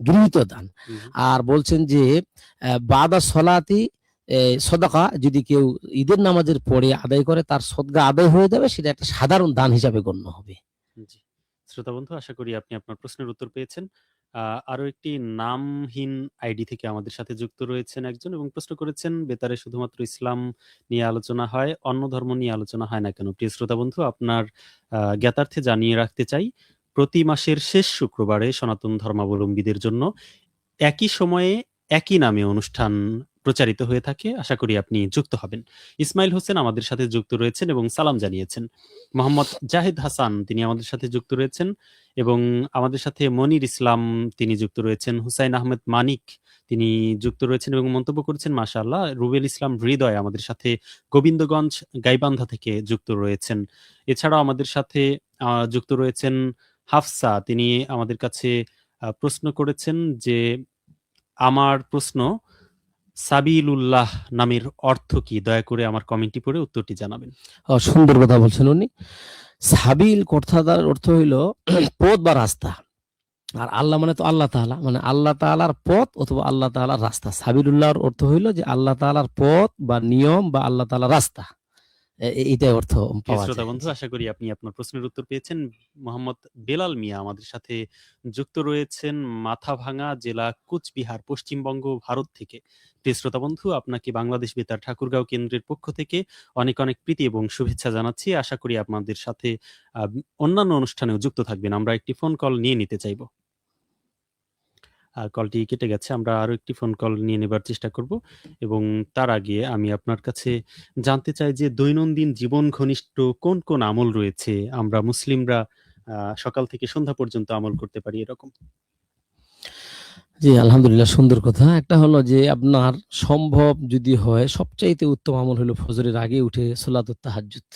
গৃহীত দান। হুম, আর বলছেন যে বাদা সলাতি সদাকা যদি কেউ ঈদের নামাজের পরে আদায় করে তার সদকা আদায় হয়ে যাবে, সেটা একটা সাধারণ দান হিসাবে গণ্য হবে। জি। শ্রোতা বন্ধু, আশা করি আপনি আপনার প্রশ্নের উত্তর পেয়েছেন। আরো একটি নামহীন আইডি থেকে আমাদের সাথে যুক্ত রয়েছেন একজন এবং প্রশ্ন করেছেন, বেতারে শুধুমাত্র ইসলাম নিয়ে আলোচনা হয়, অন্য ধর্ম নিয়ে আলোচনা হয় না কেন? প্রিয় শ্রোতা বন্ধু, আপনার জ্ঞাতার্থে জানিয়ে রাখতে চাই, প্রতি মাসের শেষ শুক্রবারে সনাতন ধর্মাবলম্বীদের জন্য একই সময়ে একই নামে অনুষ্ঠান প্রচারিত হয়ে থাকে। আশা করি আপনি যুক্ত হবেন। ইসমাইল হোসেন আমাদের সাথে যুক্ত রয়েছেন এবং সালাম জানিয়েছেন। মোহাম্মদ জাহিদ হাসান, তিনি আমাদের সাথে যুক্ত রয়েছেন এবং আমাদের সাথে মনির ইসলাম, তিনি যুক্ত রয়েছেন। হুসাইন আহমেদ মানিক, তিনি যুক্ত রয়েছেন এবং মন্তব্য করেছেন, মাশাআল্লাহ। রুবেল ইসলাম হৃদয় আমাদের সাথে গোবিন্দগঞ্জ, গাইবান্ধা থেকে যুক্ত রয়েছেন। এছাড়াও আমাদের সাথে যুক্ত রয়েছেন হাফসা, তিনি আমাদের কাছে প্রশ্ন করেছেন যে, আমার প্রশ্ন, সাবিলুল্লাহ নামের অর্থ কি? দয়া করে আমার কমেন্টটি পড়ে উত্তরটি জানাবেন। সুন্দর কথা বলছেন উনি। সাবিল কথাটার অর্থ হইলো পথ বা রাস্তা। আর আল্লাহ মানে তো আল্লাহ তাআলা, মানে আল্লাহ তাআলার পথ অথবা আল্লাহ তাআলার রাস্তা। সাবিলুল্লাহর অর্থ হইলো যে আল্লাহ তাআলার পথ বা নিয়ম বা আল্লাহ তাআলার রাস্তা। এইটাই অর্থ প্রিয় পাওয়া শ্রোতা যায়। বন্ধু, জি। আশা করি আপনি আপনার প্রশ্নের উত্তর পেয়েছেন। মোহাম্মদ বেলাল মিয়া আমাদের সাথে যুক্ত রয়েছেন মাথাভাঙা জেলা, কুচবিহার, পশ্চিমবঙ্গ, ভারত থেকে। প্রিয় শ্রোতা বন্ধু, আপনাকে বাংলাদেশ বেতার ঠাকুরগাঁও কেন্দ্রের পক্ষ থেকে অনেক অনেক প্রীতি এবং শুভেচ্ছা জানাচ্ছি। আশা করি আপনাদের সাথে অন্যান্য অনুষ্ঠানেও যুক্ত থাকবেন। আমরা একটি ফোন কল নিয়ে নিতে চাইব। কলটি কেটে গেছে। আমরা আরো একটি ফোন কল নিয়ে নেবার চেষ্টা করব এবং তার আগে আমি আপনার কাছে জানতে চাই যে দৈনন্দিন জীবন ঘনিষ্ঠ কোন কোন আমল রয়েছে আমরা মুসলিমরা সকাল থেকে সন্ধ্যা পর্যন্ত আমল করতে পারি এরকম? জি, আলহামদুলিল্লাহ, সুন্দর কথা। একটা হলো যে আপনার সম্ভব যদি হয় সবচাইতে উত্তম আমল হলো ফজরের আগে উঠে সালাতুত তাহাজ্জুদ,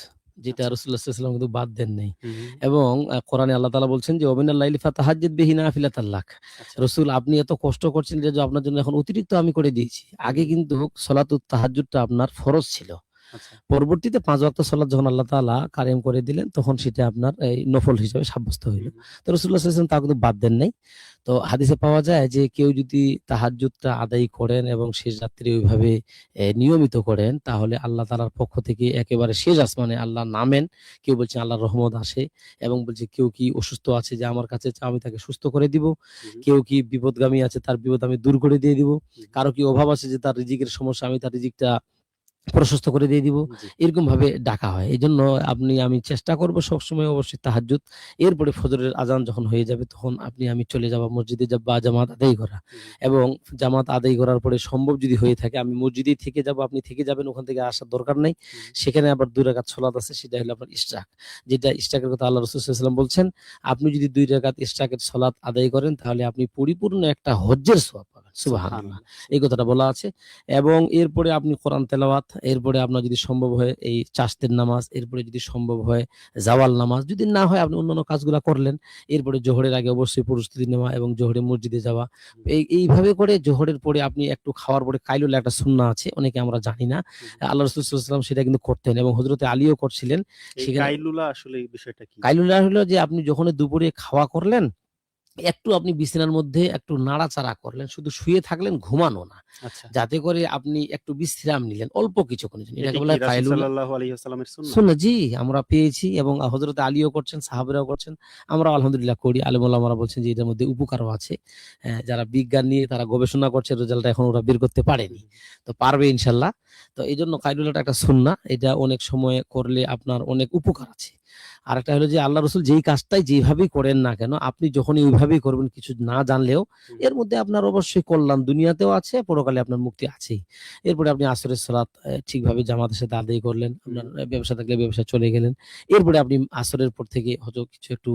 যেটা আচ্ছা। রাসূলুল্লাহ সাল্লাল্লাহু আলাইহি ওয়াসাল্লাম কিন্তু বাদ দেন নাই। হুম, হুম। এবং কোরআনে আল্লাহ তাআলা বলছেন যে ওয়ামিনাল লাইলি ফাতাহাজ্জাদ বিহি নাফিলাতাল লাক। আচ্ছা। রাসূল, আপনি এত কষ্ট করছেন যে আপনার জন্য এখন অতিরিক্ত আমি করে দিয়েছি। আগে হুম, কিন্তু সালাতুত তাহাজ্জুদটা আপনার ফরজ ছিল। আচ্ছা। পরবর্তীতে 5 ওয়াক্ত সালাত যখন আল্লাহ তাআলা কায়েম করে দিলেন, তখন সেটা আপনার এই নফল হিসেবে সাব্যস্ত হইল। তো রাসূলুল্লাহ সাল্লাল্লাহু আলাইহি ওয়াসাল্লাম তা কিন্তু বাদ দেন নাই। তো হাদিসে পাওয়া যায় যে কেউ যদি তাহাজ্জুদটা আদায় করেন এবং শেষ রাত্রে ওইভাবে নিয়মিত করেন, তাহলে আল্লাহ তাআলার পক্ষ থেকে একেবারে শেষ আসমানে আল্লাহ নামেন। কেউ বলছে আল্লাহর রহমত আসে, এবং বলছে কেউ কি অসুস্থ আছে যে আমার কাছে চাও আমি তাকে সুস্থ করে দিব। কেউ কি বিপদগামী আছে তার বিপদ আমি দূর করে দিয়ে দিব। কারো কি অভাব আছে যে তার রিজিকের সমস্যা, আমি তার রিজিকটা প্রশস্ত করে দিয়ে দিব। জি। এরকম ভাবে ডাকা হয়। এজন্য আমি চেষ্টা করব সবসময় অবশ্যই তাহাজ্জুদ, এরপরে ফজরের আজান যখন হয়ে যাবে তখন আমি চলে যাব মসজিদে বা জামাত আদায় করা। এবং জামাত আদায় করার পরে সম্ভব যদি হয়ে থাকে আমি মসজিদেই থেকে যাব, আপনি থেকে যাবেন, ওখান থেকে আসার দরকার নাই। সেখানে আবার 2 রাকাত সালাত আছে, সেটা হলো আপনার ইশরাক। যেটা ইশরাকের কথা আল্লাহ রাসূল সাল্লাল্লাহু আলাইহি ওয়াসাল্লাম বলছেন, আপনি যদি 2 রাকাত ইশরাকের সালাত আদায় করেন তাহলে আপনি পরিপূর্ণ একটা হজ্জের সওয়াব পাবেন। সুবহানাল্লাহ। এই কথাটা বলা আছে। এবং এরপরে আপনি কোরআন তেলাওয়াত, এরপরে আপনার যদি সম্ভব হয় এই চাশতের নামাজ, এরপরে যদি সম্ভব হয় জাওয়াল নামাজ, যদি না হয় আপনি অন্যান্য কাজগুলা করলেন। এরপরে জোহরের আগে অবশ্যই প্রস্তুতি নেওয়া এবং জোহরে মসজিদে যাওয়া। এইভাবে করে জোহরের পরে আপনি একটু খাওয়ার পরে কাইলুলা একটা সুন্নাহ আছে, অনেকে আমরা জানি না। আল্লাহ রাসূল সাল্লাল্লাহু আলাইহি ওয়াসাল্লাম সেটা কিন্তু করতেন এবং হযরতে আলীও করছিলেন। এই সেখানে কাইলুলা আসলে এই বিষয়টা কি? কাইলুলা হলো যে আপনি যখন দুপুরে খাওয়া করলেন, একটু আপনি বিছানার মধ্যে একটু নাড়াচাড়া করলেন, শুধু শুয়ে থাকলেন, ঘুমানো না। আচ্ছা। যাতে করে আপনি একটু বিশ্রাম নিলেন অল্প কিছুক্ষণের জন্য। এটা এটাকে কি বলা হয় রাসূল কাইলুলা। সাল্লাল্লাহু আলাইহি ওয়াসাল্লামের সুন্নাহ? সুন্নাহ, জি, আমরা পেয়েছি এবং হযরত আলীও করছেন, সাহাবারাও করছেন। আমরাও আলহামদুলিল্লাহ করি। আলেম ওলামারা বলছেন যে এটার মধ্যে উপকারও আছে। যারা বিজ্ঞান নিয়ে তারা গবেষণা করছে, রেজাল্টটা এখন ওরা বের করতে পারেনি। তো পারবে ইনশাআল্লাহ। তো এইজন্য কাইলুলাটা একটা সুন্নাহ। এটা অনেক সময় করলে আপনার অনেক উপকার আছে। আরেকটা হলো যে আল্লাহ রাসূল যেই কাজটাই যেভাবেই করেন না কেন, আপনি যখনই ওইভাবেই করবেন কিছু না জানলেও, এর মধ্যে আপনার অবশ্যই কল্যাণ দুনিয়াতেও আছে, পরকালে আপনার মুক্তি আছেই। এরপরে আপনি আসরের সালাত ঠিকভাবে জামাতের সাথে আদায় করলেন। আপনার ব্যবসা থাকলে ব্যবসায় চলে গেলেন। এরপরে আপনি আসরের পর থেকে হয়তো কিছু একটু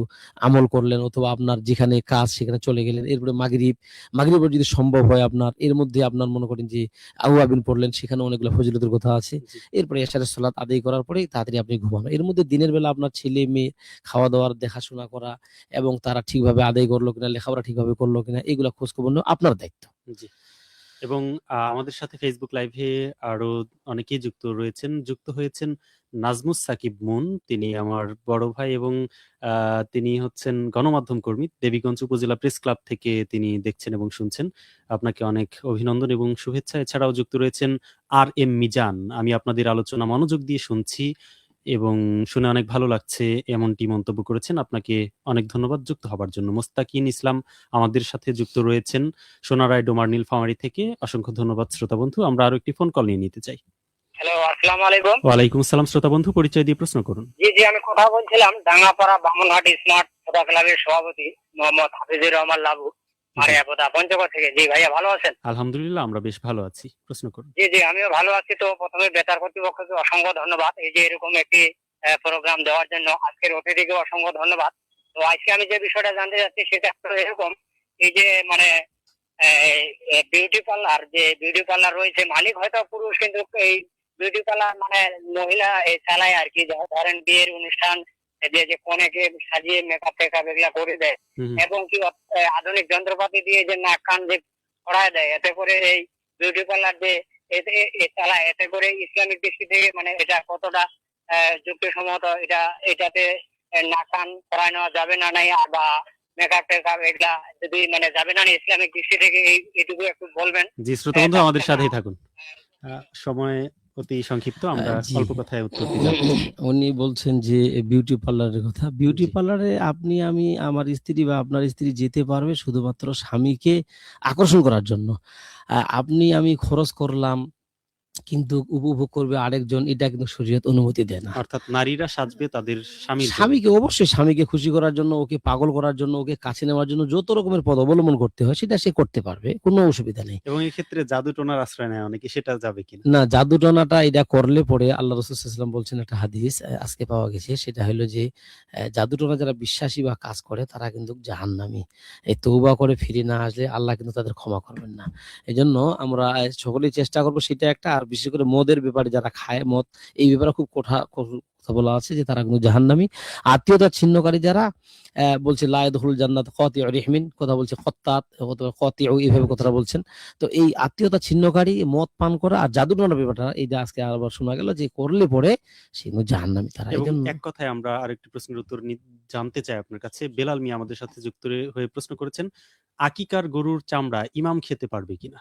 আমল করলেন, অথবা আপনার যেখানে কাজ সেখানে চলে গেলেন। এরপরে মাগরিবের যদি সম্ভব হয় আপনার, এর মধ্যে আপনার মনে করেন যে আওয়াবিন পড়লেন, সেখানে অনেকগুলো ফজিলতের কথা আছে। এরপরে এশারের সালাত আদায় করার পরেই তাড়াতাড়ি আপনি ঘুমানো। এর মধ্যে দিনের বেলা আপনার ছেলে মেয়ে খাওয়া-দাওয়ার দেখাশোনা করা এবং তারা ঠিকভাবে আদায় করলো কিনা, লেখাপড়া ঠিকভাবে করলো কিনা, এগুলা খোঁজখবর নেওয়া আপনার দায়িত্ব। জি। এবং আমাদের সাথে ফেসবুক লাইভে আরো অনেকেই যুক্ত হয়েছেন নাজমুস সাকিব মুন। তিনি আমার বড় ভাই এবং তিনি হচ্ছেন গণমাধ্যম কর্মী। দেবীগঞ্জ উপজেলা প্রেস ক্লাব থেকে তিনি দেখছেন এবং শুনছেন। আপনাকে অনেক অভিনন্দন এবং শুভেচ্ছা। এছাড়াও যুক্ত রয়েছেন আর.এম. মিজান। আমি আপনাদের আলোচনা মনোযোগ দিয়ে শুনছি এবং শুনে অনেক ভালো লাগছে, এমনটি মন্তব্য করেছেন। আপনাকে অনেক ধন্যবাদ যুক্ত হবার জন্য। মোস্তাকিন ইসলাম আমাদের সাথে যুক্ত রয়েছেন সোনারায় ডোমার নীলফামারী থেকে। অসংখ্য ধন্যবাদ শ্রোতা বন্ধু। আমরা আরো একটি ফোন কল নিয়ে নিতে চাই। হ্যালো, আসসালামু আলাইকুম। ওয়ালাইকুম আসসালাম শ্রোতা বন্ধু, পরিচয় দিয়ে প্রশ্ন করুন। জি, আমি কথা বলছিলাম ডাঙ্গাপাড়া বামনহাট স্মার্ট ছোটা ক্লাবের সভাপতি মোহাম্মদ হাফিজুর রহমান লাবু, মারিয়াপদা পঞ্চগড় থেকে। জি ভাইয়া, ভালো আছেন? আলহামদুলিল্লাহ, আমরা বেশ ভালো আছি। প্রশ্ন করুন। জি, আমিও ভালো আছি। তো প্রথমে বেতার কর্তৃপক্ষকে অসংখ্য ধন্যবাদ এই যে এরকম একটি প্রোগ্রাম দেওয়ার জন্য। আজকের অতিথিকে অসংখ্য ধন্যবাদ। তো আজকে আমি যে বিষয়টা জানতে চাচ্ছি সেটা এরকম, এই যে মানে বিউটি পার্লার রয়েছে, মালিক হয়তো পুরুষ, কিন্তু এই বিউটি পার্লার মানে মহিলা চালায় আর কি। ধরেন বিয়ের অনুষ্ঠান যে কনেকে সাজিয়ে মেকআপ এগুলা করে দেয়, এবং কি আধুনিক যন্ত্রপাতি দিয়ে যে নাক কান যে ছড়ায় দেয়, এতে করে এই বিউটি পার্লার যে চালায়, এতে করে ইসলামিক দৃষ্টি থেকে মানে এটা কতটা যুক্তিসম্মত? এটাতে নাক কান ছড়ায় নেওয়া যাবে না নাই, বা মেকআপ এগুলা যদি মানে যাবে না ইসলামিক দৃষ্টি থেকে, এইটুকু একটু বলবেন। জি শ্রোতা বন্ধু, আমাদের সাথেই থাকুন। সময় অতি সংক্ষিপ্ত, আমরা অল্প কথায় উত্তর দিলাম। উনি বলছেন যে বিউটি পার্লারের কথা। বিউটি পার্লারে আমি আমার স্ত্রী বা আপনার স্ত্রী যেতে পারবে শুধুমাত্র স্বামীকে আকর্ষণ করার জন্য। আমি খরচ করলাম কিন্তু উপভোগ করবে আরেকজন, এটা কিন্তু শরীয়ত অনুমতি দেয় না। অর্থাৎ নারীরা সাজবে তাদের অবশ্যই স্বামীকে খুশি করার জন্য, ওকে পাগল করার জন্য, ওকে কাছে নেওয়ার জন্য যত রকমের পথ অবলম্বন করতে হয় সেটা সে করতে পারবে, কোনো অসুবিধা নেই। এবং এই ক্ষেত্রে জাদু টোনার আশ্রয় নেয় অনেকে, সেটা যাবে কিনা? না, জাদু টোনাটা এটা করলে পরে আল্লাহ রাসূল সাল্লাল্লাহু আলাইহি ওয়াসাল্লাম বলছেন, একটা হাদিস আজকে পাওয়া গেছে, সেটা হলো যে জাদু টোনা যারা বিশ্বাসী বা কাজ করে তারা কিন্তু জাহান্নামী। এই তওবা করে ফিরে না আসলে আল্লাহ কিন্তু তাদের ক্ষমা করবেন না। এজন্য আমরা সকলেই চেষ্টা করবো সেটা একটা। আর বিশেষ করে মদের ব্যাপারে যারা খায় মদ, এই ব্যাপারে খুব কথা বলা আছে যে তারা কোনো জাহান্নামী। আত্মীয়তা ছিন্নকারী যারা বলছে লা ইয়াদখুলুল জান্নাত কাতিউ রিহমিন, কথা বলছে কত্তাত, অথবা কাতিউ, এইভাবে কথাটা বলছেন। তো এই আত্মীয়তা ছিন্নকারী, মদ পান করা আর জাদুটনা ব্যাপারটা, এই যে আজকে আবার শোনা গেল যে করলে পরে সে জাহান্নামী তারা। এই এবং জন্য এক কথায় আমরা আরেকটি প্রশ্নের উত্তর জানতে চাই আপনার কাছে। বেলাল মিয়া আমাদের সাথে যুক্ত হয়ে প্রশ্ন করেছেন, আকিকার গরুর চামড়া ইমাম খেতে পারবে কিনা?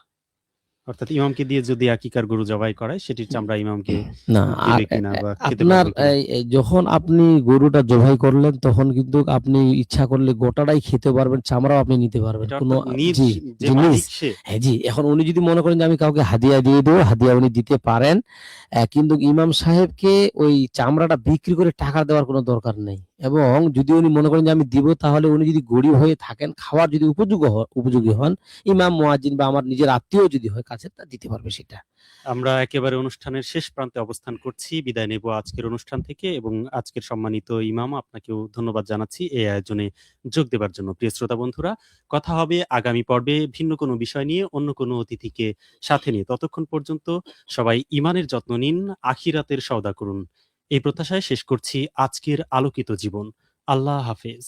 অর্থাৎ ইমামকে দিয়ে যদি আকিকার গরু জবাই করায় সেটির চামড়া ইমামকে না, আর দিবে কিনা বা খেতে আপনার পারবে কিনা? যখন আপনি গরুটা জবাই করলেন তখন কিন্তু আপনি ইচ্ছা করলে গোটাটাই খেতে পারবেন, চামড়াও আপনি নিতে পারবেন। এটা কোনো অর্থাৎ নিজ জি যে জি নিজ, মালিক সে। হ্যাঁ জি। এখন উনি যদি মনে করেন যে আমি কাউকে হাদিয়া দিয়ে দেবো, হাদিয়া উনি দিতে পারেন, কিন্তু ইমাম সাহেবকে ওই চামড়াটা বিক্রি করে টাকা দেওয়ার কোনো দরকার নেই। এবং যদি উনি মনে করেন যে আমি দিব, তাহলে উনি যদি গরিব হয়ে থাকেন, খাওয়ার যদি উপযোগী হন, ইমাম মুয়াজ্জিন বা আমার নিজের আত্মীয় যদি হয় কাছে, তা দিতে পারবে সেটা। আমরা একেবারে অনুষ্ঠানের শেষ প্রান্তে অবস্থান করছি, বিদায় নেব আজকের অনুষ্ঠান থেকে। এবং আজকের সম্মানিত ইমাম, আপনাকেও ধন্যবাদ জানাচ্ছি এই আয়োজনে যোগ দেবার জন্য। প্রিয় শ্রোতা বন্ধুরা, কথা হবে আগামী পর্বে ভিন্ন কোনো বিষয় নিয়ে, অন্য কোনো অতিথিকে সাথে নিয়ে। ততক্ষণ পর্যন্ত সবাই ইমানের যত্ন নিন, আখিরাতের সওদা করুন, এই প্রত্যাশায় শেষ করছি আজকের আলোকিত জীবন। আল্লাহ হাফেজ।